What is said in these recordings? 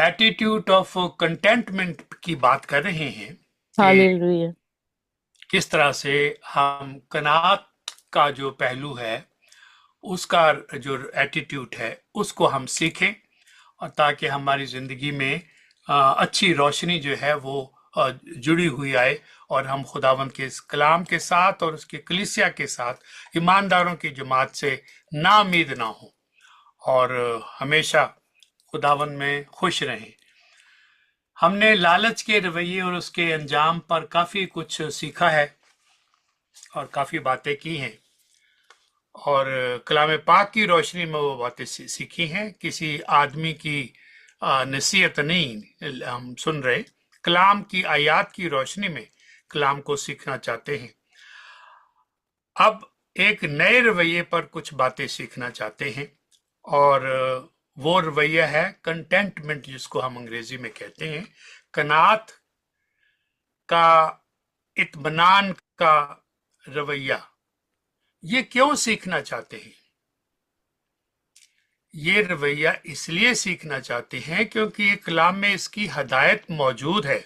Attitude of contentment की बात कर रहे हैं कि हालेलुया। किस तरह से हम कनात का जो पहलू है उसका जो एटीट्यूड है उसको हम सीखें और ताकि हमारी ज़िंदगी में अच्छी रोशनी जो है वो जुड़ी हुई आए और हम खुदावंद के इस कलाम के साथ और उसके कलीसिया के साथ ईमानदारों की जमात से नाउम्मीद ना हो और हमेशा खुदावंद में खुश रहें। हमने लालच के रवैये और उसके अंजाम पर काफ़ी कुछ सीखा है और काफ़ी बातें की हैं और कलाम पाक की रोशनी में वो बातें सीखी हैं। किसी आदमी की नसीहत नहीं हम सुन रहे, कलाम की आयत की रोशनी में कलाम को सीखना चाहते हैं। अब एक नए रवैये पर कुछ बातें सीखना चाहते हैं और वो रवैया है कंटेंटमेंट, जिसको हम अंग्रेजी में कहते हैं कनात का, इत्मीनान का रवैया। ये क्यों सीखना चाहते हैं? ये रवैया इसलिए सीखना चाहते हैं क्योंकि ये कलाम में इसकी हदायत मौजूद है।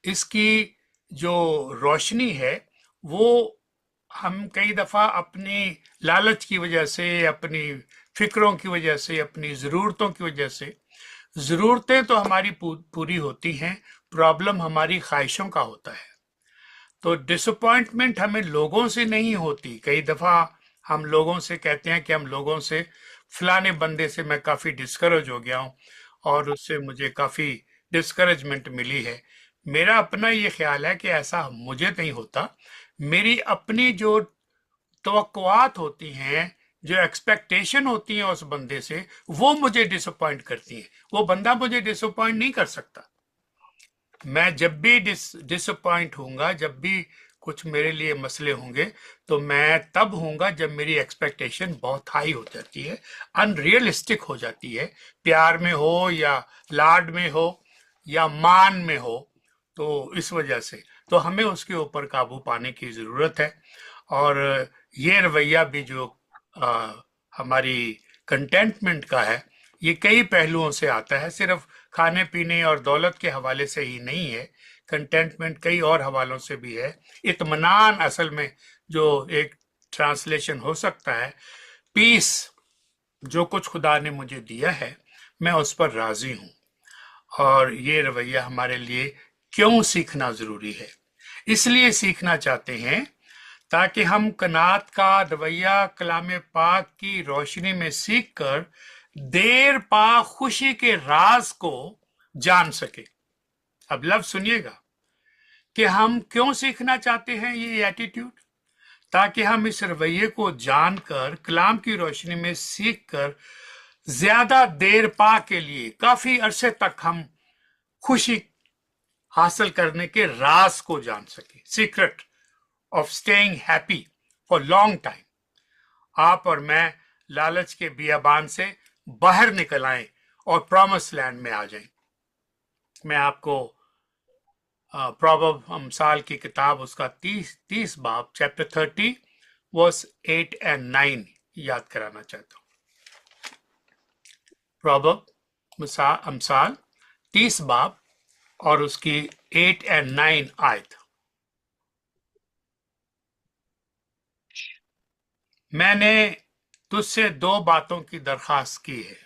इसकी जो रोशनी है वो हम कई दफ़ा अपनी लालच की वजह से, अपनी फिक्रों की वजह से, अपनी ज़रूरतों की वजह से, ज़रूरतें तो हमारी पूरी होती हैं, प्रॉब्लम हमारी ख्वाहिशों का होता है। तो डिसअपॉइंटमेंट हमें लोगों से नहीं होती। कई दफ़ा हम लोगों से कहते हैं कि हम लोगों से, फलाने बंदे से मैं काफ़ी डिस्करेज हो गया हूँ और उससे मुझे काफ़ी डिस्करेजमेंट मिली है। मेरा अपना ये ख्याल है कि ऐसा मुझे नहीं होता। मेरी अपनी जो तवक्कुआत होती हैं, जो एक्सपेक्टेशन होती हैं उस बंदे से, वो मुझे डिसअपॉइंट करती हैं। वो बंदा मुझे डिसअपॉइंट नहीं कर सकता। मैं जब भी डिसअपॉइंट होऊंगा, जब भी कुछ मेरे लिए मसले होंगे, तो मैं तब होऊंगा जब मेरी एक्सपेक्टेशन बहुत हाई हो जाती है, अनरियलिस्टिक हो जाती है, प्यार में हो या लाड में हो या मान में हो। तो इस वजह से तो हमें उसके ऊपर काबू पाने की ज़रूरत है। और ये रवैया भी जो आ, हमारी कंटेंटमेंट का है, ये कई पहलुओं से आता है। सिर्फ खाने पीने और दौलत के हवाले से ही नहीं है, कंटेंटमेंट कई और हवालों से भी है। इत्मीनान असल में जो एक ट्रांसलेशन हो सकता है, पीस, जो कुछ खुदा ने मुझे दिया है मैं उस पर राजी हूँ। और ये रवैया हमारे लिए क्यों सीखना ज़रूरी है? इसलिए सीखना चाहते हैं ताकि हम कनात का रवैया कलाम पाक की रोशनी में सीख कर देर पा खुशी के राज को जान सके। अब लफ्ज सुनिएगा कि हम क्यों सीखना चाहते हैं ये एटीट्यूड, ताकि हम इस रवैये को जानकर कलाम की रोशनी में सीख कर ज्यादा देर पा के लिए, काफी अरसे तक हम खुशी हासिल करने के राज को जान सके, secret of staying happy for long time. आप और मैं लालच के बियाबान से बाहर निकल आए और प्रॉमिस लैंड में आ जाएं। मैं आपको प्रोवर्ब, अमसाल की किताब, उसका 30 बाब, चैप्टर 30 वर्स 8 एंड 9 याद कराना चाहता हूँ। प्रोवर्ब, अमसाल 30 बाब और उसकी 8 एंड 9 आयत। मैंने तुझसे दो बातों की दरखास्त की है।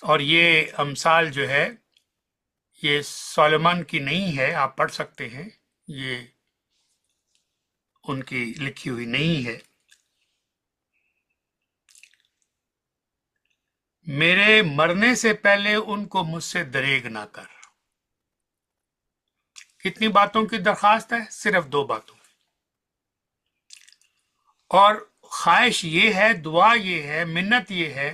और ये अमसाल जो है ये सोलोमन की नहीं है, आप पढ़ सकते हैं, ये उनकी लिखी हुई नहीं है। मेरे मरने से पहले उनको मुझसे दरेग ना कर। कितनी बातों की दरखास्त है? सिर्फ दो बातों की। और ख्वाहिश ये है, दुआ ये है, मिन्नत ये है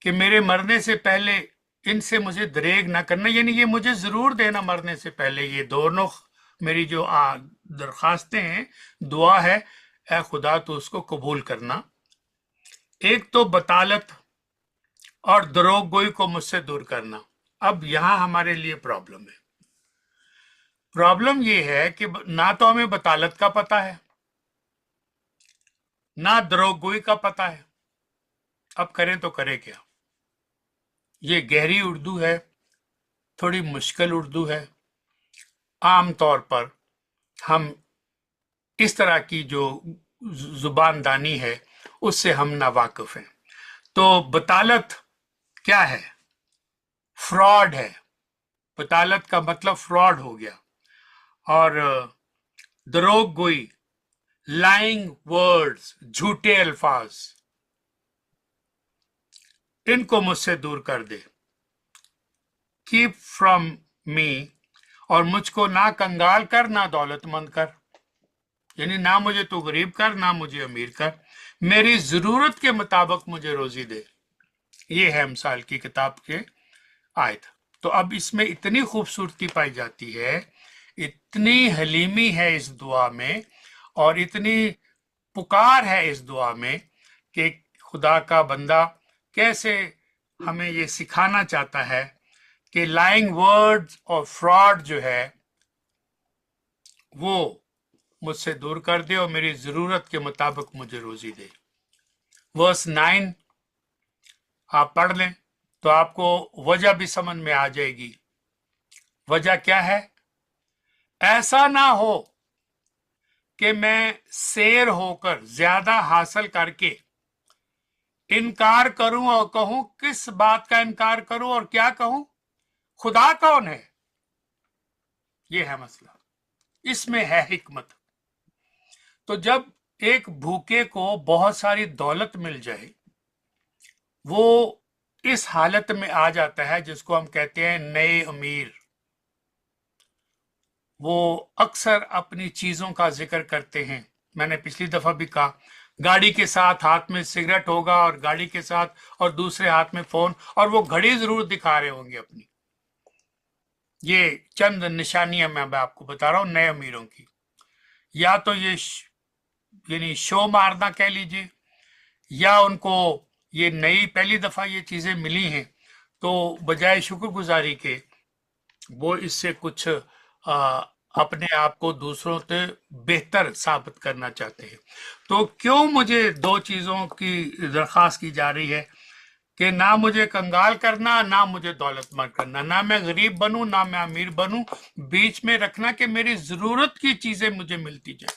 कि मेरे मरने से पहले इनसे मुझे दरेग ना करना, यानी ये मुझे जरूर देना मरने से पहले। ये दोनों मेरी जो दरखास्तें हैं, दुआ है, ए खुदा तो उसको कबूल करना। एक तो बतालत और दरोग गोई को मुझसे दूर करना। अब यहां हमारे लिए प्रॉब्लम है। प्रॉब्लम ये है कि ना तो हमें बतालत का पता है, ना दरोग गोई का पता है। अब करें तो करें क्या? ये गहरी उर्दू है, थोड़ी मुश्किल उर्दू है। आम तौर पर हम इस तरह की जो जुबानदानी है उससे हम नावाकिफ हैं। तो बतालत क्या है? फ्रॉड है। बतालत का मतलब फ्रॉड हो गया। और दरोग गोई, लाइंग वर्ड्स, झूठे अल्फाज, इनको मुझसे दूर कर दे। कीप फ्रॉम मी, और मुझको ना कंगाल कर ना दौलतमंद कर, यानी ना मुझे तू गरीब कर ना मुझे अमीर कर, मेरी जरूरत के मुताबिक मुझे रोजी दे। ये है अमसाल की किताब के आयत। तो अब इसमें इतनी खूबसूरती पाई जाती है, इतनी हलीमी है इस दुआ में, और इतनी पुकार है इस दुआ में कि खुदा का बंदा कैसे हमें ये सिखाना चाहता है कि लाइंग वर्ड्स और फ्रॉड जो है वो मुझसे दूर कर दे और मेरी जरूरत के मुताबिक मुझे रोजी दे। वर्स 9 आप पढ़ लें तो आपको वजह भी समझ में आ जाएगी। वजह क्या है? ऐसा ना हो कि मैं शेर होकर ज्यादा हासिल करके इनकार करूं और कहूं, किस बात का इनकार करूं और क्या कहूं? खुदा कौन है? ये है मसला, इसमें है हिकमत। तो जब एक भूखे को बहुत सारी दौलत मिल जाए, वो इस हालत में आ जाता है जिसको हम कहते हैं नए अमीर। वो अक्सर अपनी चीजों का जिक्र करते हैं। मैंने पिछली दफा भी कहा, गाड़ी के साथ हाथ में सिगरेट होगा और गाड़ी के साथ और दूसरे हाथ में फोन, और वो घड़ी जरूर दिखा रहे होंगे अपनी। ये चंद निशानियां मैं आपको बता रहा हूं नए अमीरों की। या तो ये यानी शो मारना कह लीजिए, या उनको ये नई पहली दफा ये चीजें मिली हैं, तो बजाय शुक्रगुजारी के वो इससे कुछ अपने आप को दूसरों से बेहतर साबित करना चाहते हैं। तो क्यों मुझे दो चीजों की दरखास्त की जा रही है कि ना मुझे कंगाल करना ना मुझे दौलतमंद करना, ना मैं गरीब बनूं ना मैं अमीर बनूं, बीच में रखना कि मेरी जरूरत की चीजें मुझे मिलती जाए।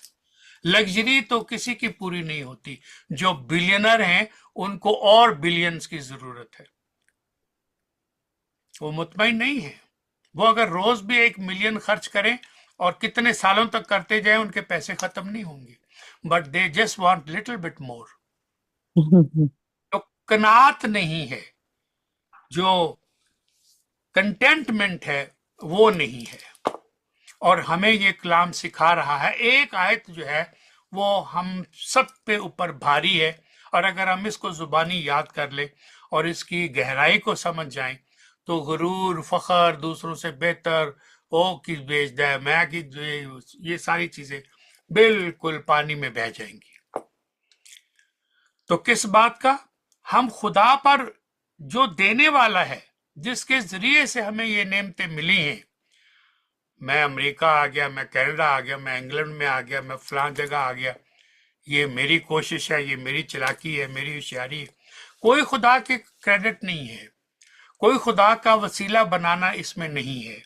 लग्जरी तो किसी की पूरी नहीं होती। जो बिलियनर हैं उनको और बिलियंस की जरूरत है, वो मुतमईन नहीं है। वो अगर रोज भी 1 मिलियन खर्च करें और कितने सालों तक करते जाएं, उनके पैसे खत्म नहीं होंगे। But they just want little bit more. तो कनात नहीं है, जो कंटेंटमेंट है वो नहीं है। और हमें ये कलाम सिखा रहा है, एक आयत जो है वो हम सब पे ऊपर भारी है, और अगर हम इसको जुबानी याद कर ले और इसकी गहराई को समझ जाएं तो गुरूर, फखर, दूसरों से बेहतर, ओ किस बेचता है, मैं किस, ये सारी चीजें बिल्कुल पानी में बह जाएंगी। तो किस बात का? हम खुदा पर जो देने वाला है, जिसके जरिए से हमें ये नेमतें मिली हैं, मैं अमेरिका आ गया, मैं कनाडा आ गया, मैं इंग्लैंड में आ गया, मैं फलां जगह आ गया, ये मेरी कोशिश है, ये मेरी चालाकी है, मेरी होशियारी है। कोई खुदा के क्रेडिट नहीं है, कोई खुदा का वसीला बनाना इसमें नहीं है,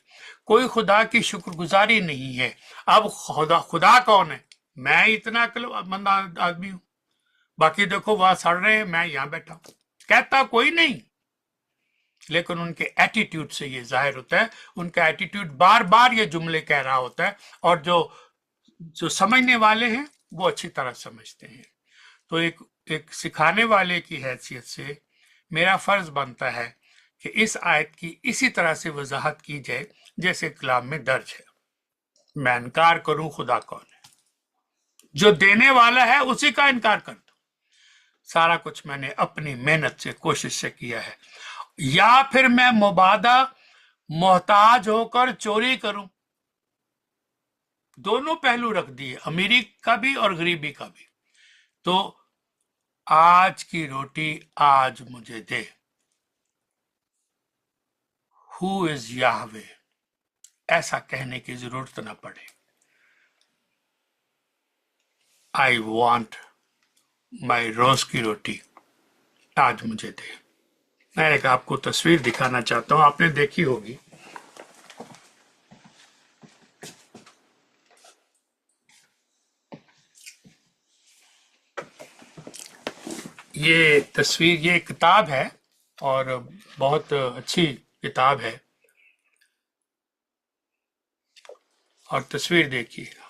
कोई खुदा की शुक्रगुजारी नहीं है। अब खुदा खुदा कौन है? मैं इतना अक्लमंद आदमी हूं, बाकी देखो वहां सड़ रहे हैं, मैं यहां बैठा हूं। कहता कोई नहीं, लेकिन उनके एटीट्यूड से ये जाहिर होता है। उनका एटीट्यूड बार बार ये जुमले कह रहा होता है, और जो जो समझने वाले हैं वो अच्छी तरह समझते हैं। तो एक सिखाने वाले की हैसियत से मेरा फर्ज बनता है कि इस आयत की इसी तरह से वजाहत की जाए जैसे कलाम में दर्ज है। मैं इनकार करूं, खुदा कौन है? जो देने वाला है उसी का इनकार कर दो। सारा कुछ मैंने अपनी मेहनत से, कोशिश से किया है, या फिर मैं मुबादा मोहताज होकर चोरी करूं। दोनों पहलू रख दिए, अमीरी का भी और गरीबी का भी। तो आज की रोटी आज मुझे दे। हु इज याहवे, ऐसा कहने की जरूरत ना पड़े। आई वॉन्ट माई रोज की रोटी आज मुझे दे। मैं एक आपको तस्वीर दिखाना चाहता हूं, आपने देखी होगी। ये तस्वीर, ये किताब है और बहुत अच्छी किताब है। और तस्वीर देखिएगा,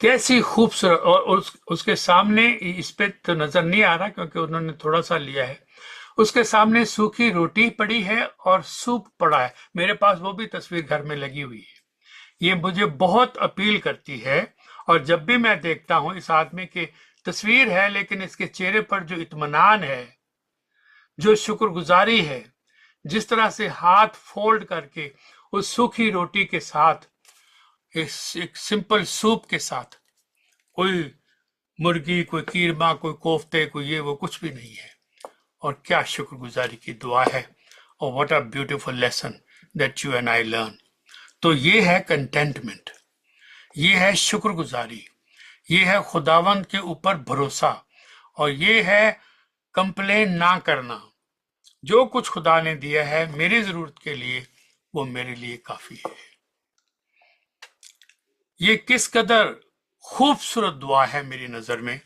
कैसी खूबसूरत। और उसके सामने, इस पे तो नजर नहीं आ रहा क्योंकि उन्होंने थोड़ा सा लिया है, उसके सामने सूखी रोटी पड़ी है और सूप पड़ा है। मेरे पास वो भी तस्वीर घर में लगी हुई है। ये मुझे बहुत अपील करती है। और जब भी मैं देखता हूं इस आदमी की तस्वीर है, लेकिन इसके चेहरे पर जो इत्मीनान है, जो शुक्रगुजारी है, जिस तरह से हाथ फोल्ड करके उस सूखी रोटी के साथ, एक सिंपल सूप के साथ, कोई मुर्गी, कोई कीरमा, कोई कोफ्ते, कोई ये वो कुछ भी नहीं है, और क्या शुक्रगुजारी की दुआ है। और what a beautiful lesson that you and I learn. तो ये है कंटेंटमेंट, ये है शुक्रगुजारी, ये है खुदावंद के ऊपर भरोसा, और ये है कंप्लेन ना करना। जो कुछ खुदा ने दिया है मेरी जरूरत के लिए, वो मेरे लिए काफी है। ये किस कदर खूबसूरत दुआ है मेरी नजर में।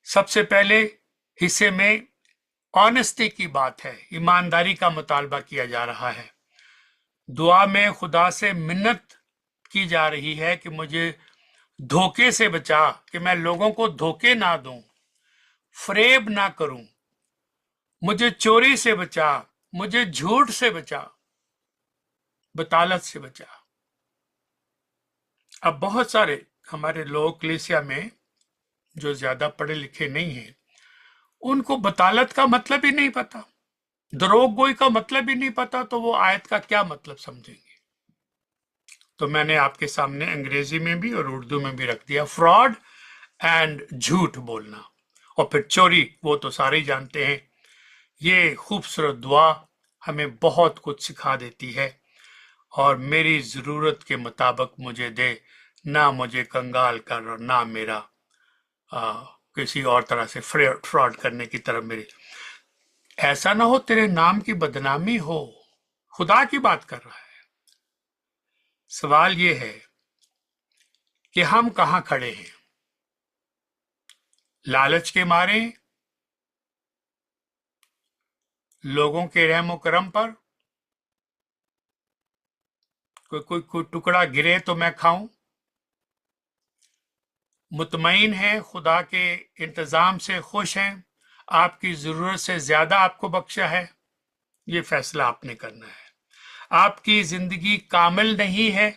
सबसे पहले हिस्से में ऑनेस्टी की बात है, ईमानदारी का मुतालबा किया जा रहा है। दुआ में खुदा से मिन्नत की जा रही है कि मुझे धोखे से बचा, कि मैं लोगों को धोखे ना दूं, फरेब ना करूं, मुझे चोरी से बचा, मुझे झूठ से बचा, बतालत से बचा। अब बहुत सारे हमारे लोग कलीसिया में जो ज्यादा पढ़े लिखे नहीं हैं, उनको बतालत का मतलब ही नहीं पता, दरोगोई का मतलब ही नहीं पता, तो वो आयत का क्या मतलब समझेंगे। तो मैंने आपके सामने अंग्रेजी में भी और उर्दू में भी रख दिया, फ्रॉड एंड झूठ बोलना। और फिर चोरी, वो तो सारे ही जानते हैं। ये खूबसूरत दुआ हमें बहुत कुछ सिखा देती है, और मेरी जरूरत के मुताबिक मुझे दे, ना मुझे कंगाल कर और ना मेरा किसी और तरह से फ्रॉड करने की तरफ मेरी, ऐसा ना हो तेरे नाम की बदनामी हो। खुदा की बात कर रहा है। सवाल ये है कि हम कहां खड़े हैं, लालच के मारे, लोगों के रहमो करम पर, कोई टुकड़ा गिरे तो मैं खाऊं, मुतमईन है, खुदा के इंतजाम से खुश हैं, आपकी जरूरत से ज्यादा आपको बख्शा है। ये फैसला आपने करना है। आपकी जिंदगी कामिल नहीं है,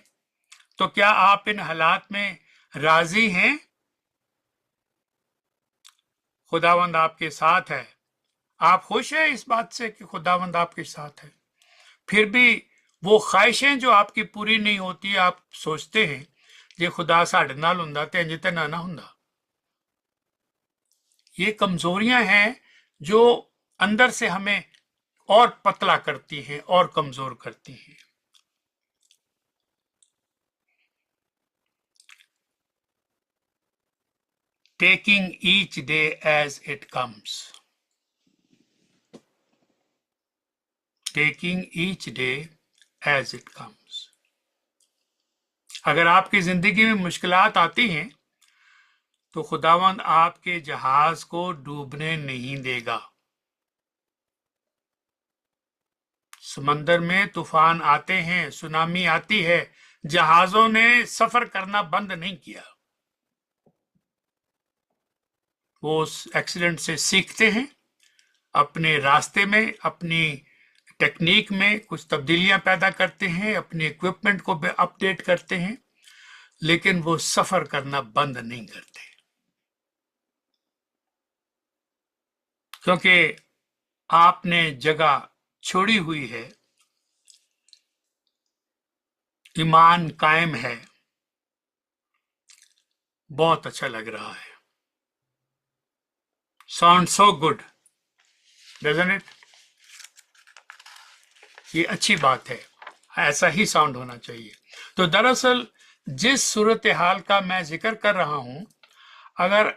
तो क्या आप इन हालात में राजी हैं? खुदावंद आपके साथ है। आप खुश हैं इस बात से कि खुदावंद आपके साथ है। फिर भी वो ख्वाहिशें जो आपकी पूरी नहीं होती, आप सोचते हैं जे खुदा साडे नाल हुंदा ते इंज ते ना हुंदा। ये कमजोरियां हैं जो अंदर से हमें और पतला करती हैं और कमजोर करती हैं। Taking each day as it comes, taking each day as it comes. अगर आपकी जिंदगी में मुश्किलात आती हैं, तो खुदावंद आपके जहाज को डूबने नहीं देगा। समंदर में तूफान आते हैं, सुनामी आती है, जहाजों ने सफर करना बंद नहीं किया। वो उस एक्सीडेंट से सीखते हैं, अपने रास्ते में, अपनी टेक्निक में कुछ तब्दीलियां पैदा करते हैं, अपने इक्विपमेंट को अपडेट करते हैं, लेकिन वो सफर करना बंद नहीं करते, क्योंकि आपने जगह छोड़ी हुई है, ईमान कायम है। बहुत अच्छा लग रहा है। Sound so good, doesn't it? ये अच्छी बात है, ऐसा ही साउंड होना चाहिए। तो दरअसल जिस सूरत हाल का मैं जिक्र कर रहा हूं, अगर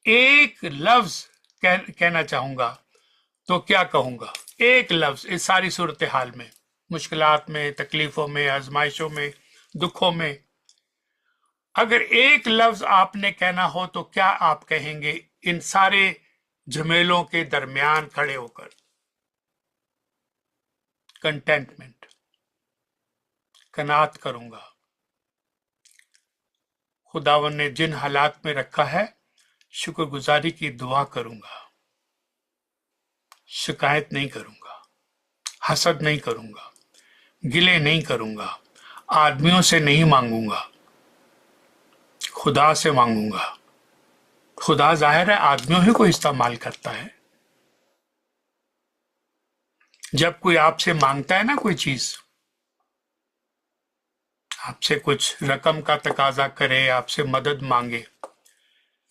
एक लफ्ज कहना चाहूंगा तो क्या कहूंगा? एक लफ्ज इस सारी सूरत हाल में, मुश्किलात में, तकलीफों में, आजमाइशों में, दुखों में, अगर एक लफ्ज आपने कहना हो तो क्या आप कहेंगे इन सारे झमेलों के दरमियान खड़े होकर? कंटेंटमेंट, कनात करूंगा। खुदावन ने जिन हालात में रखा है, शुक्रगुजारी की दुआ करूंगा, शिकायत नहीं करूंगा, हसद नहीं करूंगा, गिले नहीं करूंगा, आदमियों से नहीं मांगूंगा, खुदा से मांगूंगा। खुदा जाहिर है आदमियों ही को इस्तेमाल करता है। जब कोई आपसे मांगता है ना कोई चीज, आपसे कुछ रकम का तकाजा करे, आपसे मदद मांगे,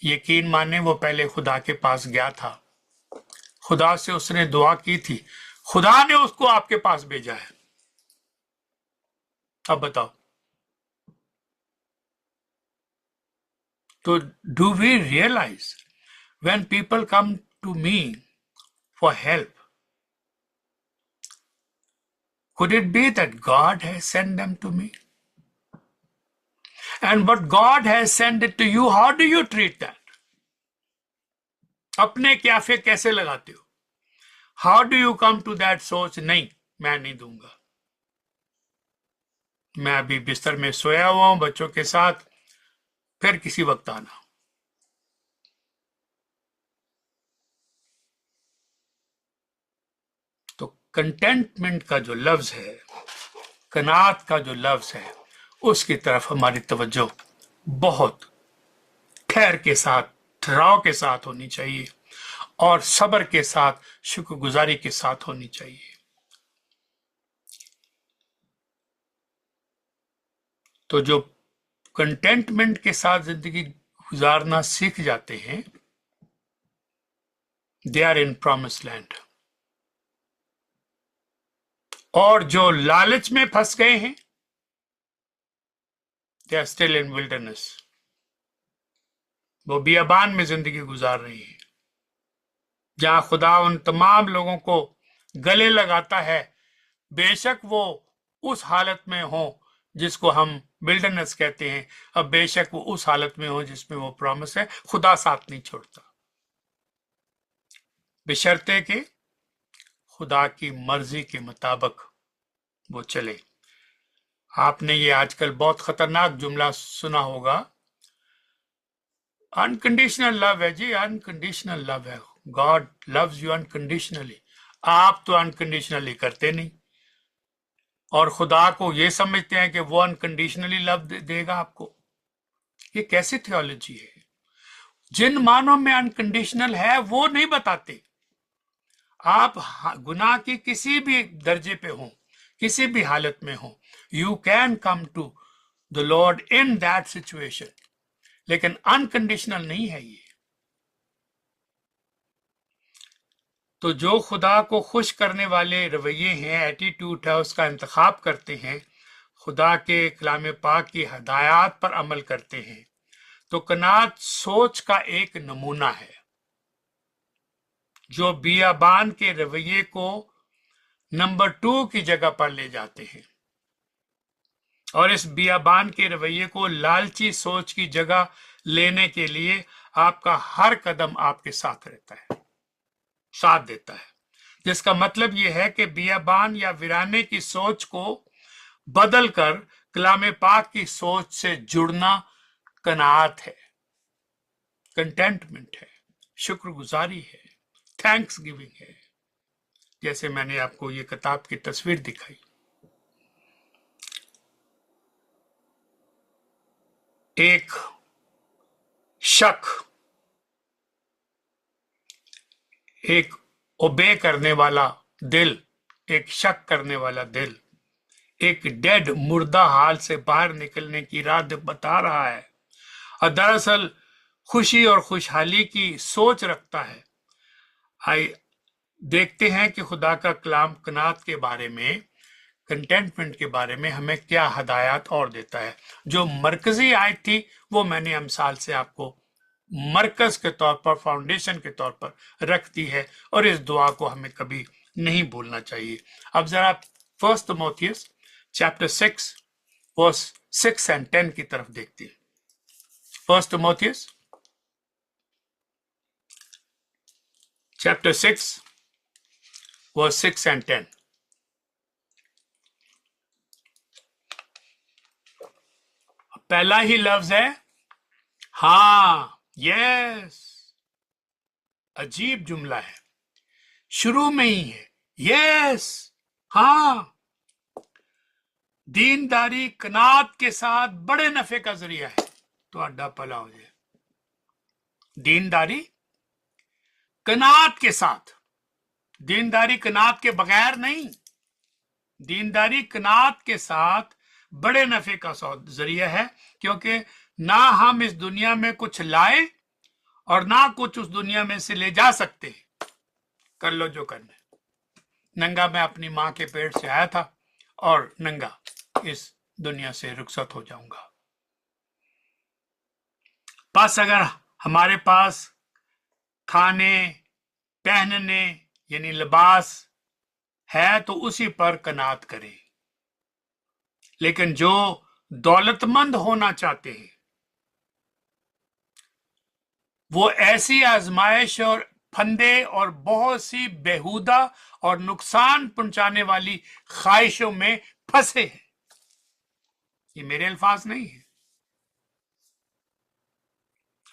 यकीन माने वो पहले खुदा के पास गया था, खुदा से उसने दुआ की थी, खुदा ने उसको आपके पास भेजा है। अब बताओ, तो do we realize when people come to me for help, could it be that God has sent them to me? And what God has sent it to you, how do you treat that? अपने cafe कैसे लगाते हो? How do you come to that सोच, नहीं मैं नहीं दूंगा, मैं अभी बिस्तर में सोया हुआ हूं बच्चों के साथ, फिर किसी वक्त आना। तो कंटेंटमेंट का जो लफ्ज है, कनात का जो लफ्ज है, उसकी तरफ हमारी तवज्जो बहुत खैर के साथ, ठहराव के साथ होनी चाहिए और सब्र के साथ, शुक्रगुजारी के साथ होनी चाहिए। तो जो कंटेंटमेंट के साथ जिंदगी गुजारना सीख जाते हैं, they are in promised land. और जो लालच में फंस गए हैं, they are still in wilderness, वो बियाबान में जिंदगी गुजार रही है, जहां खुदा उन तमाम लोगों को गले लगाता है, बेशक वो उस हालत में हो जिसको हम विल्डरनेस कहते हैं, अब बेशक वो उस हालत में हो जिसमें वो प्रॉमिस है, खुदा साथ नहीं छोड़ता, बशर्ते के खुदा की मर्जी के मुताबिक वो चले। आपने ये आजकल बहुत खतरनाक जुमला सुना होगा, अनकंडीशनल लव है जी, अनकंडीशनल लव है, गॉड लव्स यू अनकंडीशनली। आप तो अनकंडीशनली करते नहीं और खुदा को ये समझते हैं कि वो अनकंडीशनली लव देगा आपको। ये कैसी थियोलॉजी है? जिन मानों में अनकंडीशनल है वो नहीं बताते। आप गुनाह की किसी भी दर्जे पे हो, किसी भी हालत में हो, you can come to the Lord in that situation, लेकिन अनकंडीशनल नहीं है ये। तो जो खुदा को खुश करने वाले रवैये हैं, एटीट्यूड है, उसका इंतखाब करते हैं, खुदा के कलाम पाक की हदायत पर अमल करते हैं, तो कनात सोच का एक नमूना है जो बियाबान के रवैये को नंबर 2 की जगह पर ले जाते हैं और इस बियाबान के रवैये को लालची सोच की जगह लेने के लिए आपका हर कदम आपके साथ रहता है, साथ देता है, जिसका मतलब यह है कि बियाबान या वीराने की सोच को बदलकर कलाम पाक की सोच से जुड़ना कनात है, कंटेंटमेंट है, शुक्रगुजारी है, थैंक्स गिविंग है। जैसे मैंने आपको ये किताब की तस्वीर दिखाई, एक शक, एक ओबे करने वाला दिल, एक शक करने वाला दिल, एक डेड मुर्दा हाल से बाहर निकलने की राह बता रहा है और दरअसल खुशी और खुशहाली की सोच रखता है। आइए देखते हैं कि खुदा का कलाम कनात के बारे में, कंटेंटमेंट के बारे में हमें क्या हदायत और देता है। जो मरकजी आयत थी वो मैंने अमसाल से आपको मरकज के तौर पर, फाउंडेशन के तौर पर रखती है, और इस दुआ को हमें कभी नहीं भूलना चाहिए। अब जरा 1 तिमोथियस चैप्टर 6 वर्स 6 and 10 की तरफ देखते हैं। 1 तिमोथियस चैप्टर 6 वर्स 6 and 10। पहला ही लफ्ज है हाँ, यस। अजीब जुमला है, शुरू में ही है यस, हाँ। दीनदारी कनात के साथ बड़े नफे का जरिया है, तो अड्डा पला हो जाए। दीनदारी कनात के साथ, दीनदारी कनात के बगैर नहीं, दीनदारी कनात के साथ बड़े नफे का जरिया है, क्योंकि ना हम इस दुनिया में कुछ लाए और ना कुछ उस दुनिया में से ले जा सकते। कर लो जो करना है। नंगा मैं अपनी मां के पेट से आया था और नंगा इस दुनिया से रुखसत हो जाऊंगा। बस अगर हमारे पास खाने पहनने यानी लिबास है तो उसी पर कनात करें। लेकिन जो दौलतमंद होना चाहते हैं वो ऐसी आजमाइश और फंदे और बहुत सी बेहुदा और नुकसान पहुंचाने वाली ख्वाहिशों में फंसे हैं। ये मेरे अल्फाज नहीं है।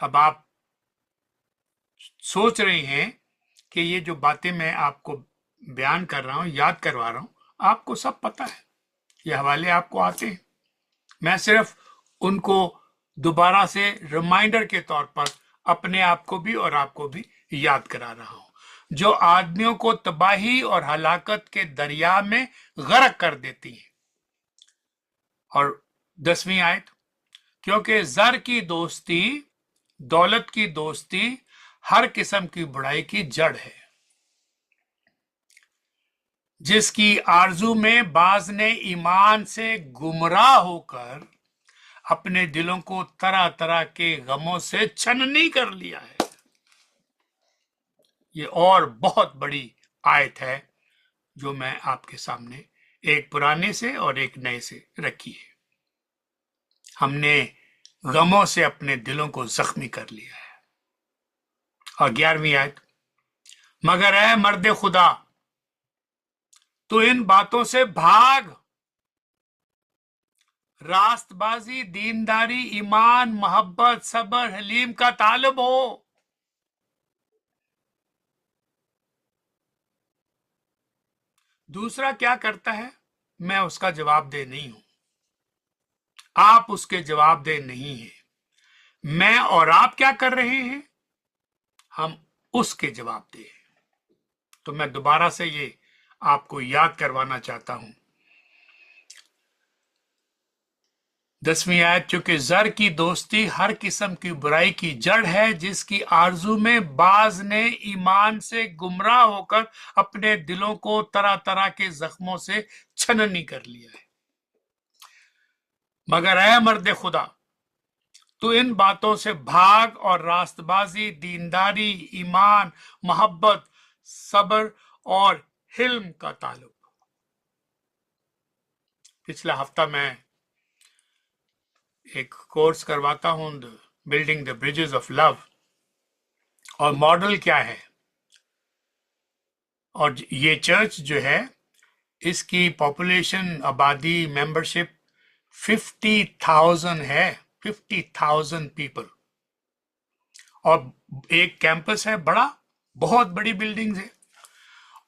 अब आप सोच रहे हैं कि ये जो बातें मैं आपको बयान कर रहा हूं, याद करवा रहा हूं, आपको सब पता है, ये हवाले आपको आते हैं। मैं सिर्फ उनको दोबारा से रिमाइंडर के तौर पर अपने आप को भी और आपको भी याद करा रहा हूं, जो आदमियों को तबाही और हलाकत के दरिया में गर्क कर देती है। और 10वीं आयत, क्योंकि ज़र की दोस्ती, दौलत की दोस्ती हर किस्म की बुराई की जड़ है, जिसकी आरजू में बाज ने ईमान से गुमराह होकर अपने दिलों को तरह तरह के गमों से छननी कर लिया है। ये और बहुत बड़ी आयत है जो मैं आपके सामने एक पुराने से और एक नए से रखी है। हमने गमों से अपने दिलों को जख्मी कर लिया है। और 11वीं आयत, मगर ऐ मर्द खुदा तो इन बातों से भाग, रास्तबाजी, दीनदारी, ईमान, मोहब्बत, सब्र, हलीम का तालिब हो। दूसरा क्या करता है, मैं उसका जवाबदेह नहीं हूं, आप उसके जवाबदेह नहीं हैं। मैं और आप क्या कर रहे हैं, हम उसके जवाबदेह हैं। तो मैं दोबारा से ये आपको याद करवाना चाहता हूं। 10वीं आयत, चूंकि ज़र की दोस्ती हर किस्म की बुराई की जड़ है, जिसकी आरजू में बाज ने ईमान से गुमराह होकर अपने दिलों को तरह तरह के जख्मों से छननी कर लिया है। मगर ऐ मर्द खुदा तो इन बातों से भाग और रास्तबाजी, दीनदारी, ईमान, मोहब्बत, सब्र और हिल्म का ताल्लुक। पिछला हफ्ता मैं एक कोर्स करवाता हूं, building the bridges of love, और मॉडल क्या है, और ये चर्च जो है इसकी पॉपुलेशन, आबादी, मेंबरशिप 50,000 है, 50,000 पीपल। और एक कैंपस है बड़ा, बहुत बड़ी बिल्डिंग्स है,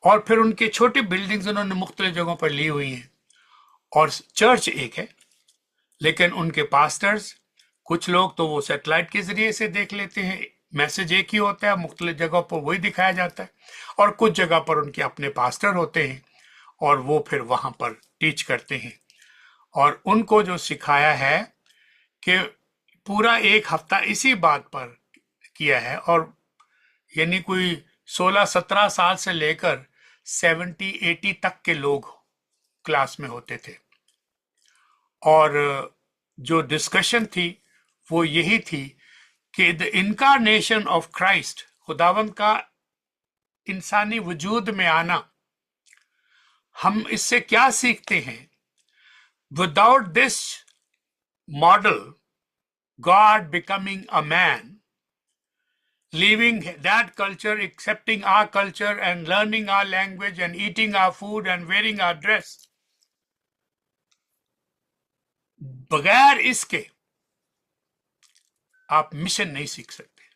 और फिर उनके छोटे बिल्डिंग्स उन्होंने मुख्तलिफ जगहों पर ली हुई हैं, और चर्च एक है। लेकिन उनके पास्टर्स, कुछ लोग तो वो सैटेलाइट के जरिए से देख लेते हैं, मैसेज एक ही होता है, मुख्तलिफ जगहों पर वही दिखाया जाता है, और कुछ जगह पर उनके अपने पास्टर होते हैं और वो फिर वहां पर टीच करते हैं। और उनको जो सिखाया है कि पूरा एक हफ्ता इसी बात पर किया है, और यानी कोई 16-17 साल से लेकर 70-80 तक के लोग क्लास में होते थे। और जो डिस्कशन थी वो यही थी कि द इनकारनेशन ऑफ क्राइस्ट, खुदावंद का इंसानी वजूद में आना, हम इससे क्या सीखते हैं? Without this model, God becoming a man, leaving that culture, accepting our culture and learning our language and eating our food and wearing our dress, बगैर इसके आप मिशन नहीं सीख सकते।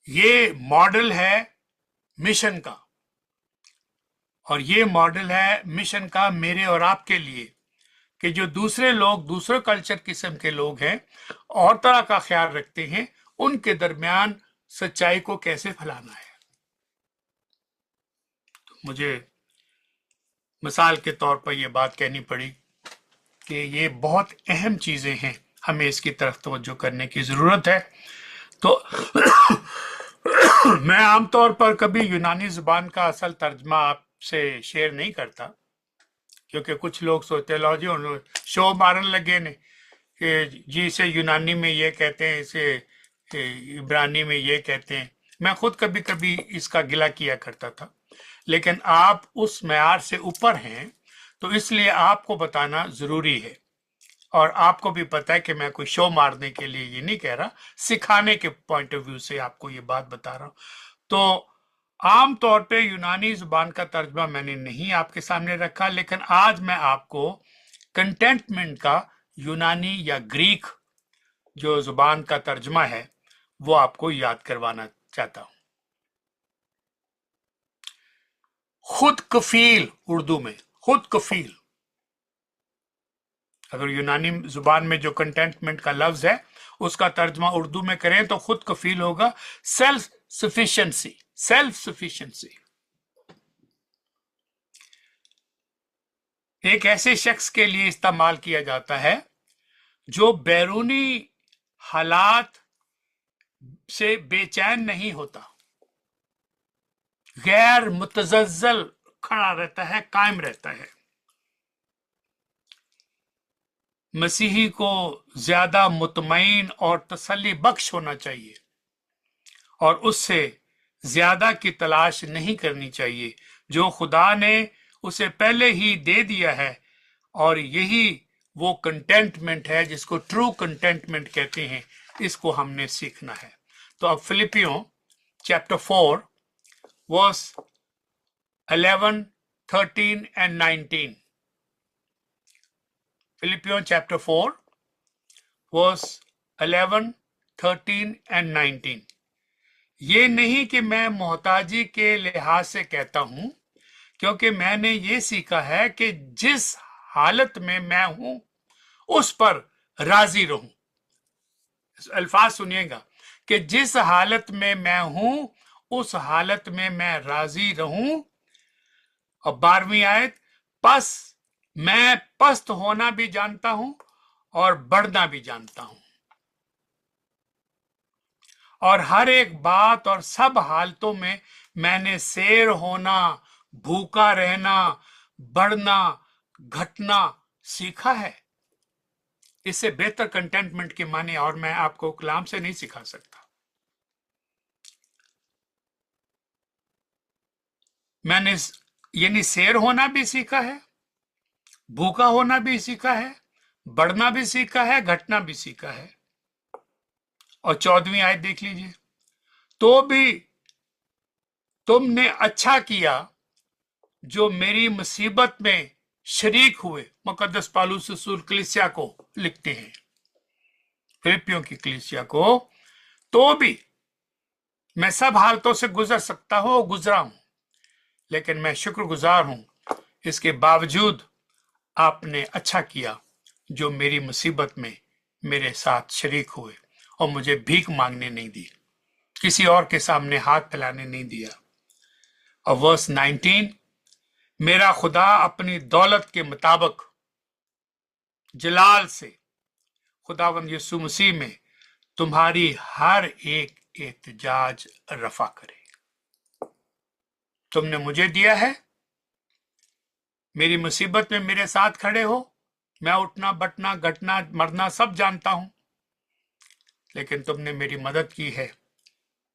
ये मॉडल है मिशन का, और ये मॉडल है मिशन का मेरे और आपके लिए, कि जो दूसरे लोग, दूसरे कल्चर किस्म के लोग हैं और तरह का ख्याल रखते हैं, उनके दरमियान सच्चाई को कैसे फैलाना है। तो मुझे मिसाल के तौर पर यह बात कहनी पड़ी कि ये बहुत अहम चीजें हैं, हमें इसकी तरफ तवज्जो करने की जरूरत है। तो मैं आमतौर पर कभी यूनानी जुबान का असल तर्जमा आपसे शेयर नहीं करता, क्योंकि कुछ लोग सोचते लो जी शो मारन लगे ने कि जी इसे यूनानी में ये कहते हैं, इसे इब्रानी में ये कहते हैं। मैं खुद कभी कभी इसका गिला किया करता था, लेकिन आप उस मेयार से ऊपर हैं, तो इसलिए आपको बताना जरूरी है। और आपको भी पता है कि मैं कोई शो मारने के लिए ये नहीं कह रहा, सिखाने के पॉइंट ऑफ व्यू से आपको ये बात बता रहा हूं। तो आम तौर पे यूनानी जुबान का तर्जमा मैंने नहीं आपके सामने रखा, लेकिन आज मैं आपको कंटेंटमेंट का यूनानी या ग्रीक जो जुबान का तर्जमा है वो आपको याद करवाना चाहता हूं। खुद कफील, उर्दू में खुद कफील, अगर यूनानी जुबान में जो कंटेंटमेंट का लफ्ज है उसका तर्जमा उर्दू में करें तो खुद कफील होगा सेल्फ सफिशिएंसी। सेल्फ सफिशिएंसी एक ऐसे शख्स के लिए इस्तेमाल किया जाता है जो बैरूनी हालात से बेचैन नहीं होता, गैर मुतज़ल्ज़ल खड़ा रहता है, कायम रहता है। मसीही को ज्यादा मुतमईन और तसल्ली बख्श होना चाहिए और उससे ज्यादा की तलाश नहीं करनी चाहिए जो खुदा ने उसे पहले ही दे दिया है, और यही वो कंटेंटमेंट है जिसको ट्रू कंटेंटमेंट कहते हैं। इसको हमने सीखना है। तो अब Philippians chapter 4 verse 11, 13 and 19। Philippians chapter 4 verse 11, 13 and 19। ये नहीं कि मैं मोहताजी के लिहाज से कहता हूं, क्योंकि मैंने ये सीखा है कि जिस हालत में मैं हूं उस पर राजी रहूं। अल्फाज सुनिएगा कि जिस हालत में मैं हूं उस हालत में मैं राजी रहूं। और 12वीं आयत, बस मैं पस्त होना भी जानता हूं और बढ़ना भी जानता हूं, और हर एक बात और सब हालतों में मैंने सैर होना, भूखा रहना, बढ़ना, घटना सीखा है। इससे बेहतर कंटेंटमेंट के माने और मैं आपको कलाम से नहीं सिखा सकता। मैंने यानी सैर होना भी सीखा है, भूखा होना भी सीखा है, बढ़ना भी सीखा है, घटना भी सीखा है। और 14वीं आयत देख लीजिए, तो भी तुमने अच्छा किया जो मेरी मुसीबत में शरीक हुए। मुकद्दस पौलुस रसूल कलीसिया को लिखते हैं, फिलिपियों की कलीसिया को, तो भी मैं सब हालतों से गुजर सकता हूं, गुजरा हूं, लेकिन मैं शुक्रगुजार हूं इसके बावजूद आपने अच्छा किया जो मेरी मुसीबत में मेरे साथ शरीक हुए और मुझे भीख मांगने नहीं दी, किसी और के सामने हाथ फैलाने नहीं दिया। और वर्स 19, मेरा खुदा अपनी दौलत के मुताबिक जलाल से खुदावंद यीशु मसीह में तुम्हारी हर एक एहतिजाज रफा करे। तुमने मुझे दिया है, मेरी मुसीबत में मेरे साथ खड़े हो, मैं उठना बैठना घटना मरना सब जानता हूं, लेकिन तुमने मेरी मदद की है।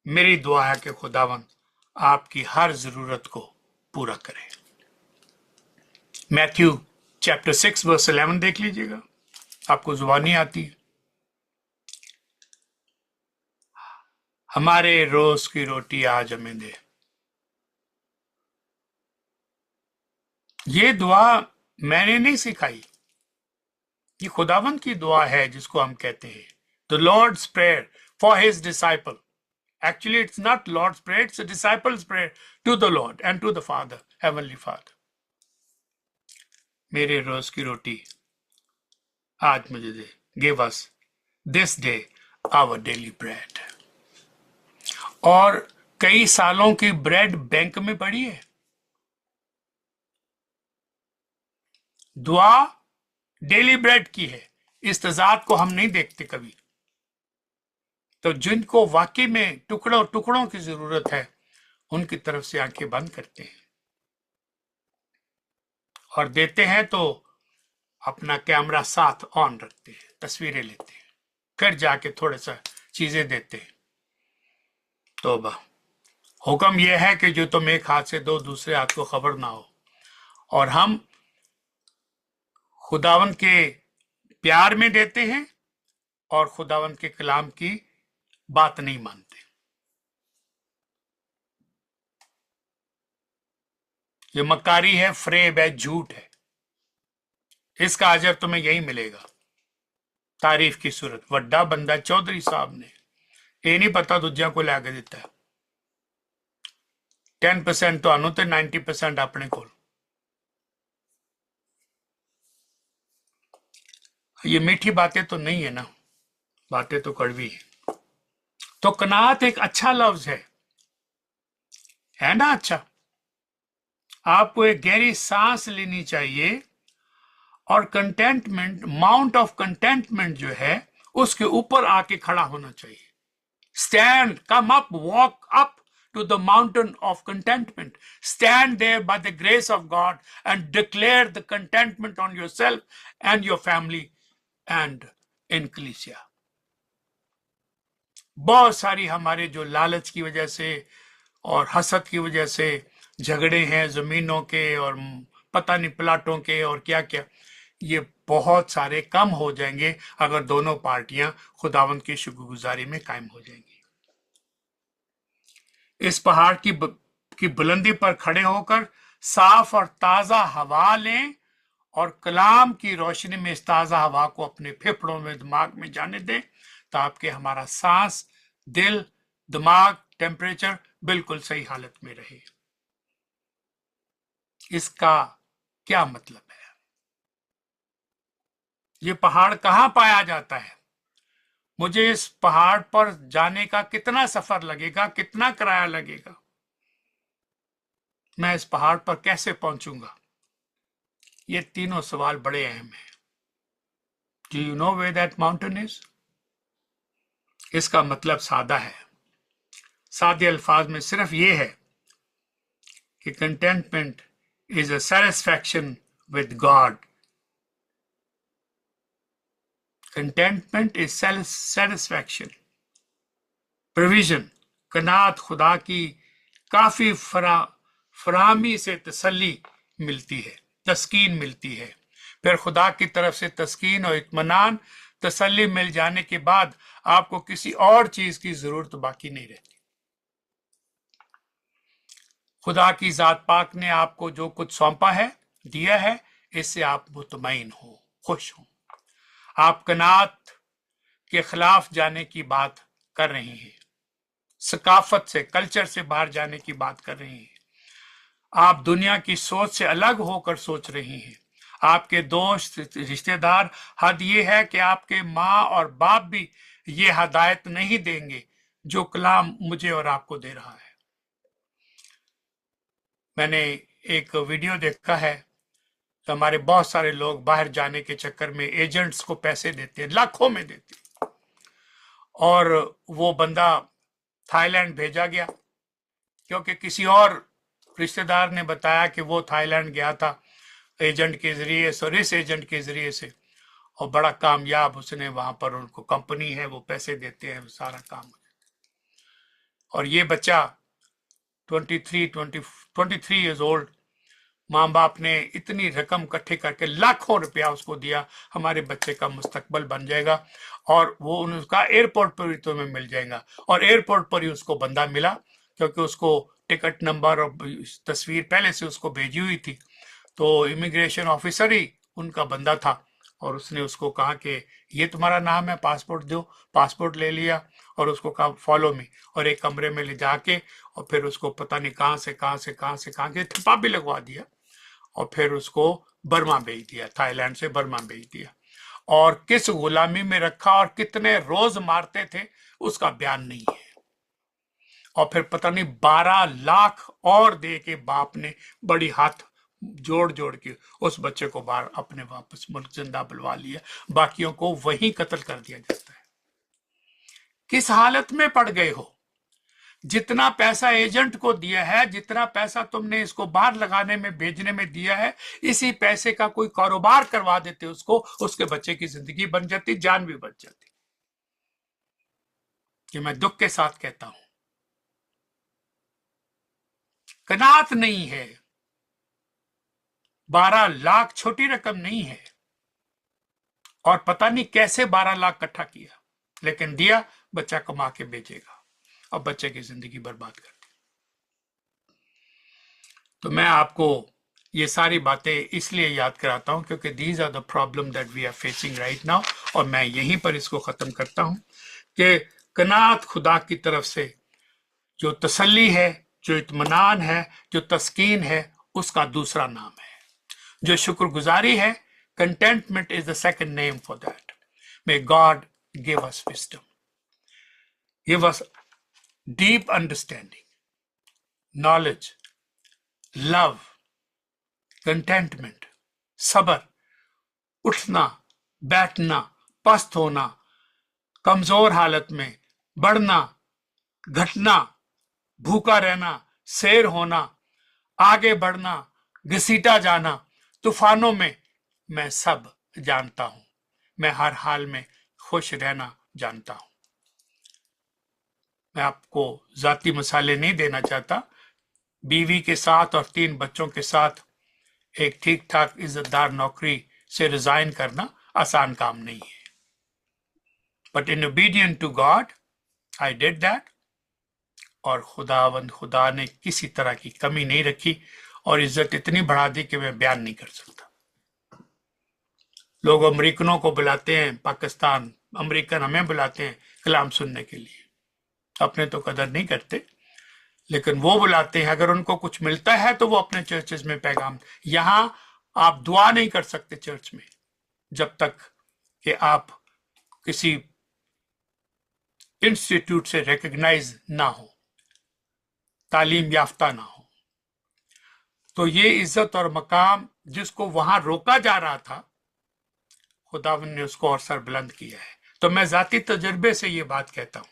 मेरी दुआ है कि खुदावन आपकी हर जरूरत को पूरा करे। मैथ्यू चैप्टर 6 वर्स 11 देख लीजिएगा, आपको जुबानी आती है। हमारे रोज की रोटी आज हमें दे। ये दुआ मैंने नहीं सिखाई, ये खुदावंद की दुआ है जिसको हम कहते हैं the Lord's prayer for his disciple. Actually, it's not Lord's Prayer, it's a disciples' prayer to the Lord and to the Father, Heavenly Father. मेरे रोज की रोटी आज मुझे दे। Give us this day our daily bread. और कई सालों की bread bank में पड़ी है। दुआ डेली ब्रेड की है, इस तजाद को हम नहीं देखते कभी। तो जिनको वाकई में टुकड़ों टुकड़ों की जरूरत है, उनकी तरफ से आंखें बंद करते हैं और देते हैं, तो अपना कैमरा साथ ऑन रखते हैं, तस्वीरें लेते हैं, फिर जाके थोड़ा सा चीजें देते हैं। तौबा। हुक्म यह है कि जो तुम एक हाथ से दो दूसरे हाथ को खबर ना हो। और हम खुदावंद के प्यार में देते हैं और खुदावंद के कलाम की बात नहीं मानते। ये मकारी है, फ्रेब है, झूठ है। इसका अजर तुम्हें यही मिलेगा, तारीफ की सूरत। वड्डा बंदा चौधरी साहब ने ये नहीं पता दूजा को लैके दिता है। 10% तो 90% अपने को। ये मीठी बातें तो नहीं है ना, बातें तो कड़वी है। तो कनात एक अच्छा लफ्ज है ना? अच्छा, आपको एक गहरी सांस लेनी चाहिए और कंटेंटमेंट, माउंट ऑफ कंटेंटमेंट जो है उसके ऊपर आके खड़ा होना चाहिए। Stand, come up, walk up to the mountain of contentment. Stand there by the grace of God and declare the contentment on yourself and your family and in ecclesia. बहुत सारी हमारे जो लालच की वजह से और हसद की वजह से झगड़े हैं जमीनों के और पता नहीं प्लाटों के और क्या क्या, ये बहुत सारे कम हो जाएंगे अगर दोनों पार्टियां खुदावंद की शुक्रगुजारी में कायम हो जाएंगी। इस पहाड़ की बुलंदी पर खड़े होकर साफ और ताजा हवा लें और कलाम की रोशनी में इस ताजा हवा को अपने फेफड़ों में, दिमाग में जाने दें, ताकि हमारा सांस, दिल, दिमाग, टेम्परेचर बिल्कुल सही हालत में रहे। इसका क्या मतलब है? ये पहाड़ कहां पाया जाता है? मुझे इस पहाड़ पर जाने का कितना सफर लगेगा, कितना किराया लगेगा? मैं इस पहाड़ पर कैसे पहुंचूंगा? ये तीनों सवाल बड़े अहम हैं। Do you know where that mountain is? इसका मतलब सादा है, सादे अल्फाज में सिर्फ ये है कि contentment is a satisfaction with God. Contentment is satisfaction, provision, कनात, खुदा की काफी फराहमी से तसल्ली मिलती है, तस्कीन मिलती है। फिर खुदा की तरफ से तस्कीन और इत्मीनान, तसल्ली मिल जाने के बाद आपको किसी और चीज की जरूरत बाकी नहीं रहती। खुदा की जात पाक ने आपको जो कुछ सौंपा है, दिया है, इससे आप मुतमईन हो, खुश हो। आप कनात के खिलाफ जाने की बात कर रहे हैं, सकाफत से, कल्चर से बाहर जाने की बात कर रहे हैं। आप दुनिया की सोच से अलग होकर सोच रहे हैं। आपके दोस्त, रिश्तेदार, हद ये है कि आपके माँ और बाप भी ये हदायत नहीं देंगे जो कलाम मुझे और आपको दे रहा है। मैंने एक वीडियो देखा है, तो हमारे बहुत सारे लोग बाहर जाने के चक्कर में एजेंट्स को पैसे देते हैं, लाखों में देते हैं, और वो बंदा थाईलैंड भेजा गया क्योंकि किसी और रिश्तेदार ने बताया कि वो थाईलैंड गया था एजेंट के जरिए से और इस एजेंट के जरिए से, और बड़ा कामयाब उसने वहां पर, उनको कंपनी है, वो पैसे देते हैं, सारा काम। और ये बच्चा 23 ईयर्स ओल्ड, माँ बाप ने इतनी रकम इकट्ठे करके लाखों रुपया उसको दिया, हमारे बच्चे का मुस्तकबल बन जाएगा, और वो उनका एयरपोर्ट पर ही तुम्हें मिल जाएगा। और एयरपोर्ट पर ही उसको बंदा मिला, क्योंकि उसको टिकट नंबर और तस्वीर पहले से उसको भेजी हुई थी, तो इमिग्रेशन ऑफिसर ही उनका बंदा था। और उसने उसको कहा कि ये तुम्हारा नाम है, पासपोर्ट दो। पासपोर्ट ले लिया और उसको कहा फॉलो मी, और एक कमरे में ले जाके, और फिर उसको पता नहीं कहाँ से ठप्पा भी लगवा दिया, और फिर उसको बर्मा भेज दिया, थाईलैंड से बर्मा भेज दिया। और किस गुलामी में रखा और कितने रोज मारते थे उसका बयान नहीं है। और फिर पता नहीं 12 लाख और दे के बाप ने बड़ी हाथ जोड़ जोड़ के उस बच्चे को बाहर अपने वापस मुल्क जिंदा बुलवा लिया, बाकियों को वहीं कत्ल कर दिया जाता है। किस हालत में पड़ गए हो? जितना पैसा एजेंट को दिया है, जितना पैसा तुमने इसको बाहर लगाने में, भेजने में दिया है, इसी पैसे का कोई कारोबार करवा देते उसको, उसके बच्चे की जिंदगी बन जाती, जान भी बच जाती। ये मैं दुख के साथ कहता हूं। कनात नहीं है, 12 लाख छोटी रकम नहीं है, और पता नहीं कैसे 12 लाख इकट्ठा किया, लेकिन दिया, बच्चा कमा के बेचेगा, और बच्चे की जिंदगी बर्बाद कर दी। तो मैं आपको ये सारी बातें इसलिए याद कराता हूं क्योंकि these are the problem that we are facing right now, और मैं यहीं पर इसको खत्म करता हूं कि कनात खुदा की तरफ से जो तसल्ली है, जो इत्मीनान है, जो तस्कीन है, उसका दूसरा नाम है। जो शुक्रगुजारी है, contentment is the second name for that. May God give us wisdom, give us deep understanding, knowledge, love, contentment, सबर, उठना, बैठना, पस्त होना, कमजोर हालत में बढ़ना, घटना, भूखा रहना, शेर होना, आगे बढ़ना, घसीटा जाना, तूफानों में, मैं सब जानता हूं। मैं हर हाल में खुश रहना जानता हूं। मैं आपको जाती मिसालें नहीं देना चाहता। बीवी के साथ और 3 बच्चों के साथ एक ठीक ठाक इज्जतदार नौकरी से रिजाइन करना आसान काम नहीं है, but in obedient to God I did that, और खुदा ने किसी तरह की कमी नहीं रखी, और इज्जत इतनी बढ़ा दी कि मैं बयान नहीं कर सकता। लोग अमेरिकनों को बुलाते हैं, पाकिस्तान अमेरिकन हमें बुलाते हैं कलाम सुनने के लिए, अपने तो कदर नहीं करते, लेकिन वो बुलाते हैं। अगर उनको कुछ मिलता है तो वो अपने चर्चेज में पैगाम, यहां आप दुआ नहीं कर सकते चर्च में जब तक कि आप किसी इंस्टीट्यूट से रिकॉग्नाइज ना हो, तालीम याफ्ता ना हो। तो ये इज्जत और मकाम जिसको वहां रोका जा रहा था, खुदावन ने उसको और सरबुलंद किया है। तो मैं जाती तजुर्बे से ये बात कहता हूं,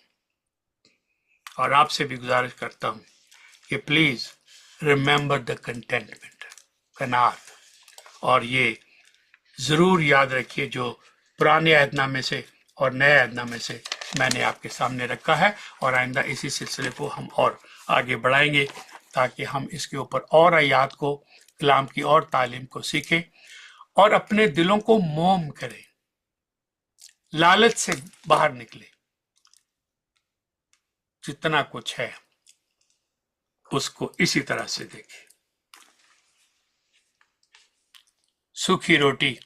और आपसे भी गुजारिश करता हूं कि प्लीज रिमेंबर द कंटेंटमेंट, कनात, और ये जरूर याद रखिए जो पुराने अहदनामे से और नए अहदनामे से मैंने आपके सामने रखा है, और आइंदा इसी सिलसिले को हम और आगे बढ़ाएंगे ताकि हम इसके ऊपर और आयात को, कलाम की और तालीम को सीखें और अपने दिलों को मोम करें, लालच से बाहर निकले। जितना कुछ है उसको इसी तरह से देखें, सूखी रोटी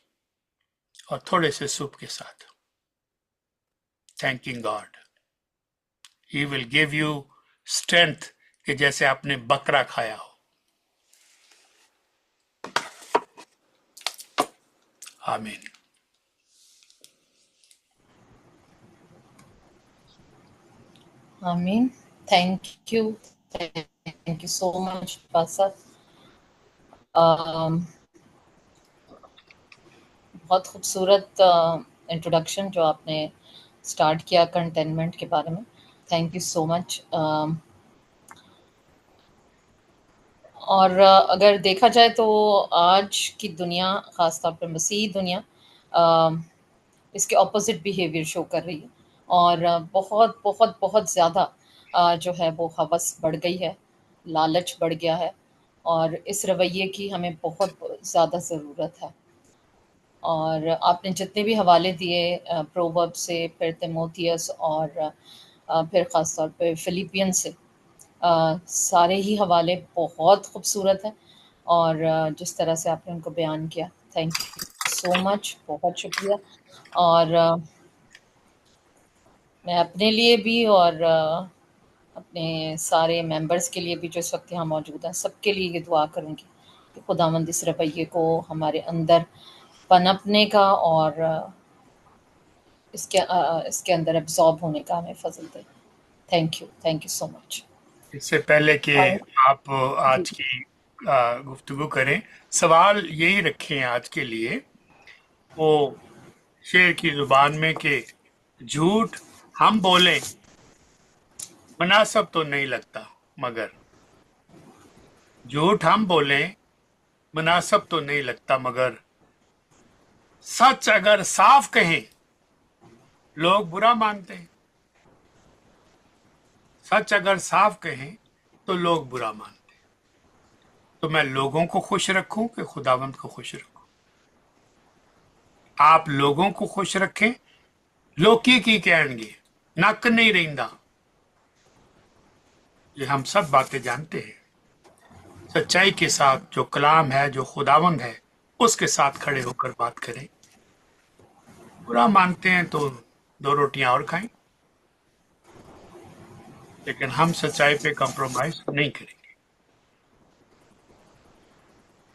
और थोड़े से सूप के साथ, thanking God, he will give you strength कि जैसे आपने बकरा खाया हो। आमीन। आमीन। थैंक यू सो मच पासा। बहुत खूबसूरत इंट्रोडक्शन जो आपने स्टार्ट किया कंटेनमेंट के बारे में। Thank you so much. اور اگر دیکھا جائے تو آج کی دنیا، خاص طور پر مسیحی دنیا، آ، اس کے اپوزٹ بیہیویئر شو کر رہی ہے، اور بہت بہت بہت زیادہ جو ہے وہ ہوس بڑھ گئی ہے، لالچ بڑھ گیا ہے، اور اس رویے کی ہمیں بہت زیادہ ضرورت ہے۔ اور آپ نے جتنے بھی حوالے دیے پروورب سے، پھر تیموتھیوس، اور پھر خاص طور پہ فلیپین سے، سارے ہی حوالے بہت خوبصورت ہیں، اور جس طرح سے آپ نے ان کو بیان کیا، تھینک یو سو مچ، بہت شکریہ۔ اور میں اپنے لیے بھی اور اپنے سارے ممبرس کے لیے بھی جو اس وقت یہاں موجود ہیں، سب کے لیے یہ دعا کروں گی کہ خداوند اس رویے کو ہمارے اندر پنپنے کا اور اس کے اندر ایبزارب ہونے کا ہمیں فضل دے۔ تھینک یو سو مچ۔ اس سے پہلے کہ اور آپ جی آج کی گفتگو کریں، سوال یہی رکھیں آج کے لیے، وہ شعر کی زبان میں کہ جھوٹ ہم بولیں مناسب تو نہیں لگتا، مگر جھوٹ ہم بولیں مناسب تو نہیں لگتا، مگر سچ اگر صاف کہیں لوگ برا مانتے ہیں۔ سچ اگر صاف کہیں تو لوگ برا مانتے ہیں۔ تو میں لوگوں کو خوش رکھوں کہ خداوند کو خوش رکھوں؟ آپ لوگوں کو خوش رکھیں، لوکی کی کہیں گے نک نہیں رہندا، یہ ہم سب باتیں جانتے ہیں۔ سچائی کے ساتھ جو کلام ہے، جو خداوند ہے، اس کے ساتھ کھڑے ہو کر بات کریں۔ برا مانتے ہیں تو دو روٹیاں اور کھائیں، لیکن ہم سچائی پہ کمپرومائز نہیں کریں۔